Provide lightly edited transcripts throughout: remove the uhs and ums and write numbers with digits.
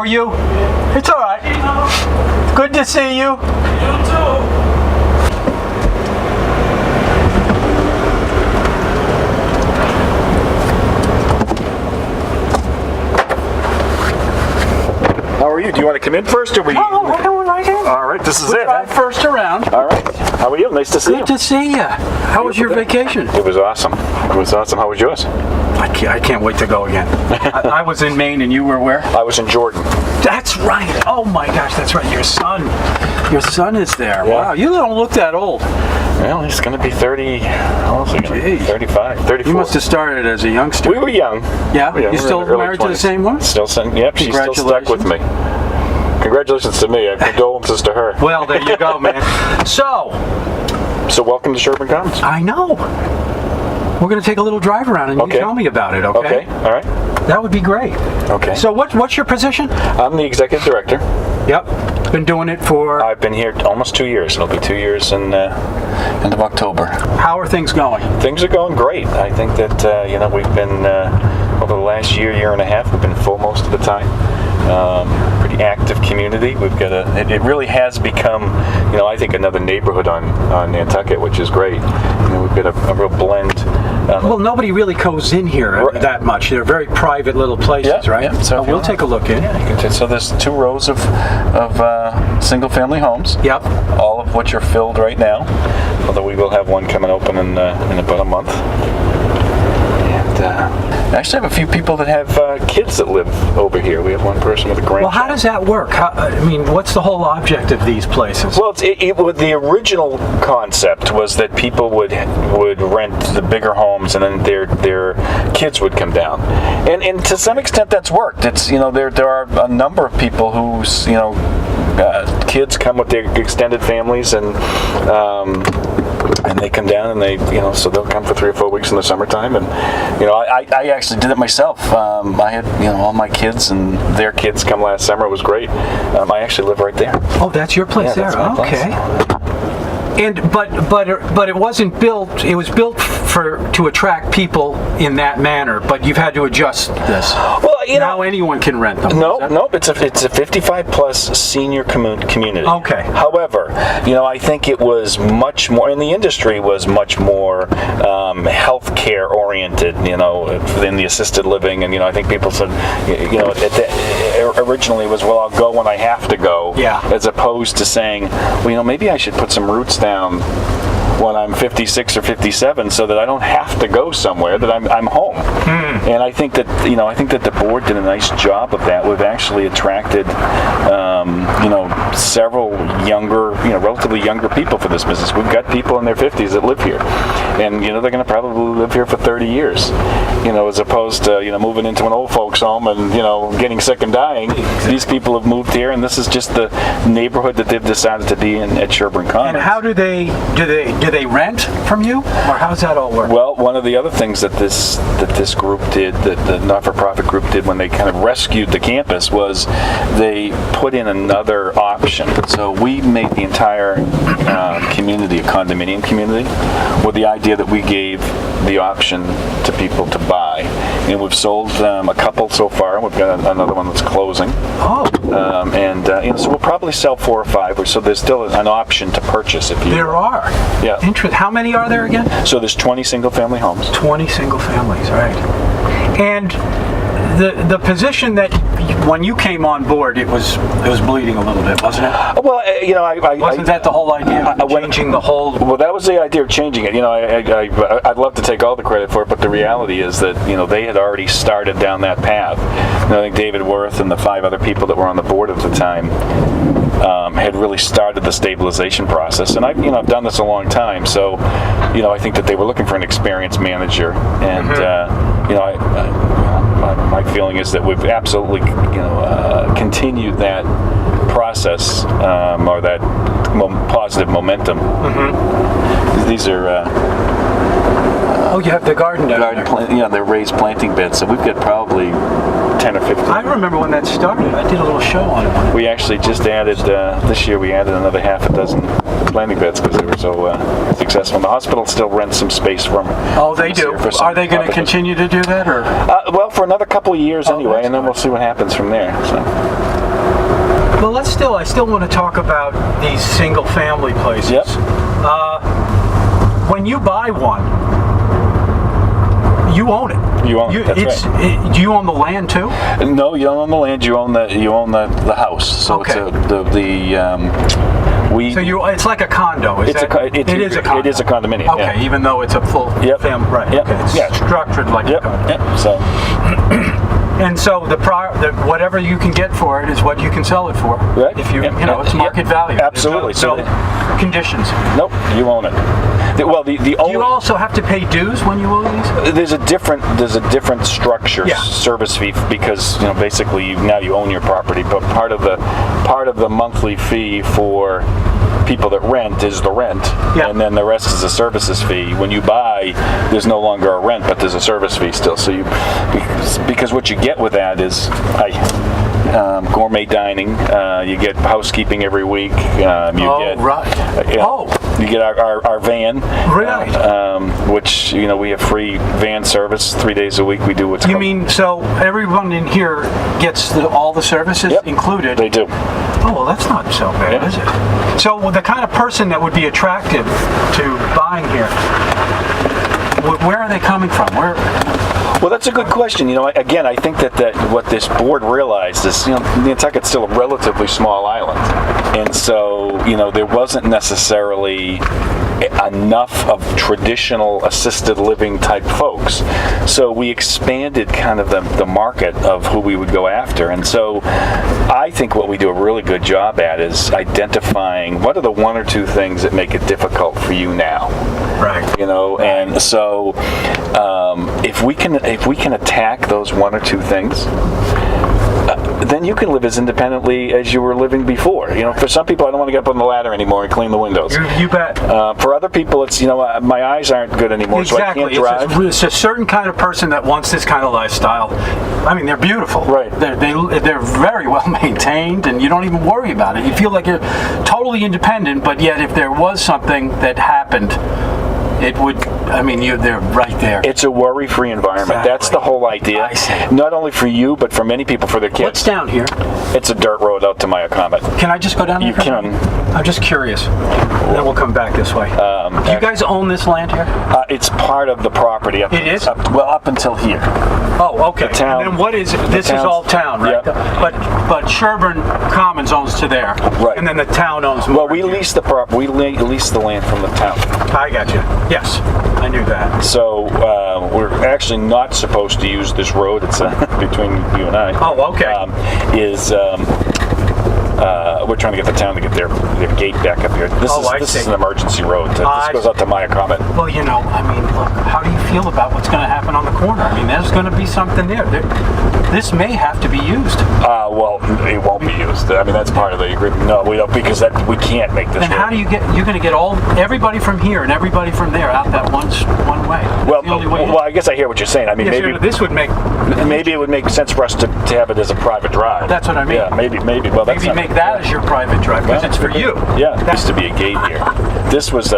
you? It's all right. Good to see you. You too. How are you? Do you want to come in first, or were you? Oh, we're going right in. All right, this is We'll it. drive first around. All right. How are you? Nice to see you. Good to see you. How was your vacation? It was awesome. It was awesome. How was yours? I can't wait to go again. I was in Maine, and you were where? I was in Jordan. That's right. Oh my gosh, that's right. Your son is there. Yeah. Wow, you don't look that old. Well, he's going to be 30. How old is he going to be? 35, 34. You must have started as a youngster. We were young. Yeah? We were You still in the early married to the 20s. same woman? Still, yep. She's still stuck with me. Congratulations to me. Condolences to her. Well, there you go, man. So welcome to SherburneCommons. I know. We're going to take a little drive around and you tell me about it, okay? Okay. All right. That would be great. Okay. So what's your position? I'm the executive director. Yep. Been doing it for... I've been here almost 2 years. It'll be 2 years in end of October. How are things going? Things are going great. I think that we've been over the last year and a half. We've been full most of the time. Pretty active community. We've got it really has become, I think another neighborhood on Nantucket, which is great. We've got a real blend. Well, nobody really goes in here that much. They're very private little places, right? Yeah. So we'll take a look in. Yeah, so there's 2 rows of single-family homes. Yep. All of which are filled right now. Although we will have one coming open in about a month. I actually have a few people that have kids that live over here. We have one person with a grandchild. Well, how does that work? What's the whole object of these places? Well, the original concept was that people would rent the bigger homes, and then their kids would come down, and to some extent that's worked. It's there are a number of people whose kids come with their extended families, and they come down, and so they'll come for 3 or 4 weeks in the summertime, and I actually did it myself. I had all my kids and their kids come last summer. It was great. I actually live right there. Oh, that's your place there. That's my place. Okay. And but it wasn't built. It was built to attract people in that manner. But you've had to adjust this. Well, now anyone can rent them. No, it's a 55-plus senior community. Okay. However, I think it was much more, and the industry was much more healthcare oriented. In the assisted living, and I think people said, originally it was, well, I'll go when I have to go. Yeah. As opposed to saying, well, maybe I should put some roots down when I'm 56 or 57, so that I don't have to go somewhere, that I'm home. And I think that the board did a nice job of that. We've actually attracted several younger, relatively younger people for this business. We've got people in their 50s that live here, and they're going to probably live here for 30 years. As opposed to moving into an old folks home and getting sick and dying. These people have moved here, and this is just the neighborhood that they've decided to be in at SherburneCommons. And how do they rent from you, or how does that all work? Well, one of the other things that this group did, that the not-for-profit group did when they kind of rescued the campus, was they put in another option. So we made the entire community a condominium community, with the idea that we gave the option to people to buy. And we've sold a couple so far. We've got another one that's closing. Oh. So we'll probably sell 4 or 5. So there's still an option to purchase if you. There are. Yeah. How many are there again? So there's 20 single-family homes. 20 single families, right? And the position that when you came on board, it was bleeding a little bit, wasn't it? Well, wasn't that the whole idea of changing the whole? Well, that was the idea of changing it. I'd love to take all the credit for it, but the reality is that they had already started down that path. I think David Worth and the 5 other people that were on the board at the time had really started the stabilization process, and I've done this a long time, so I think that they were looking for an experienced manager, and my feeling is that we've absolutely continued that process, or that positive momentum. These are you have the garden down there. They're raised planting beds, so we've got probably 10 or 15. I remember when that started. I did a little show on it. We actually just added, this year we added another half a dozen planting beds because they were so successful. And the hospital still rents some space from. Oh, they do. Are they going to continue to do that, or? Well, for another couple of years anyway, and then we'll see what happens from there. So. Well, I still want to talk about these single-family places. Yep. When you buy one, you own it. You own it. That's right. Do you own the land too? No, you don't own the land. You own the house. So Okay. It's like a condo. It is a condo. It is a condominium. Okay, yeah. even though it's a full family. Right. Yep. Okay. It's structured like a condo. Yep. So. And so whatever you can get for it is what you can sell it for. Right. If it's market value. Absolutely. There's no conditions. Nope. You own it. The Do you also have to pay dues when you own these? There's a different structure, service fee, because basically now you own your property, but part of the monthly fee for people that rent is the rent, and then the rest is a services fee. When you buy, there's no longer a rent, but there's a service fee still. So because what you get with that is gourmet dining. You get housekeeping every week. You get our van, which we have free van service 3 days a week. We do what's You mean so everyone in here gets all the services included? They do. Oh, well, that's not so bad, is it? So the kind of person that would be attracted to buying here, where are they coming from? Well, that's a good question. Again, I think that what this board realized is, Nantucket's still a relatively small island, and so there wasn't necessarily enough of traditional assisted living type folks. So we expanded kind of the market of who we would go after, and so I think what we do a really good job at is identifying what are the one or two things that make it difficult for you now. Right. And so if we can attack those one or two things, then you can live as independently as you were living before. For some people, I don't want to get up on the ladder anymore and clean the windows. You bet. For other people, it's my eyes aren't good anymore, so I can't drive. It's a certain kind of person that wants this kind of lifestyle. I mean, they're beautiful. Right. They're very well maintained, and you don't even worry about it. You feel like you're totally independent, but yet if there was something that happened, it would. They're right there. It's a worry-free environment. Exactly. That's the whole idea. I see. Not only for you, but for many people, for their kids. What's down here? It's a dirt road out to Comet. Can I just go down there? You can. I'm just curious. Then we'll come back this way. Do you guys own this land here? It's part of the property. It is? Up until here. Oh, okay. The town. And then what is it? This is all town, right? Yeah. But SherburneCommons owns to there. Right. And then the town owns more. Well, we lease the property. We lease the land from the town. I got you. Yes, I knew that. So we're actually not supposed to use this road. It's between you and I. Oh, okay. We're trying to get the town to get their gate back up here. This is an emergency road. This goes out to Comet. Well, look, how do you feel about what's going to happen on the corner? There's going to be something there. This may have to be used. Well, it won't be used. That's part of the agreement. No, we don't, because we can't make this. Then how do you're going to get everybody from here and everybody from there out that one way? Well, I guess I hear what you're saying. Maybe this would make. Maybe it would make sense for us to have it as a private drive. That's what I mean. Yeah, maybe. Well, maybe make that as your private drive because it's for you. Yeah, there used to be a gate here. This was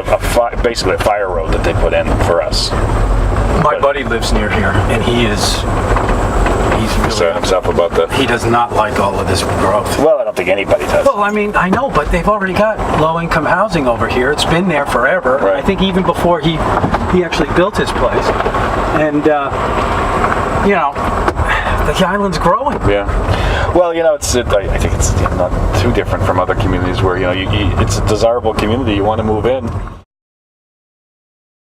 basically a fire road that they put in for us. My buddy lives near here, and he's really concerned himself about that. He does not like all of this growth. Well, I don't think anybody does. Well, I know, but they've already got low-income housing over here. It's been there forever. Right. I think even before he actually built his place, and the island's growing. Yeah. Well, I think it's not too different from other communities where it's a desirable community. You want to move in.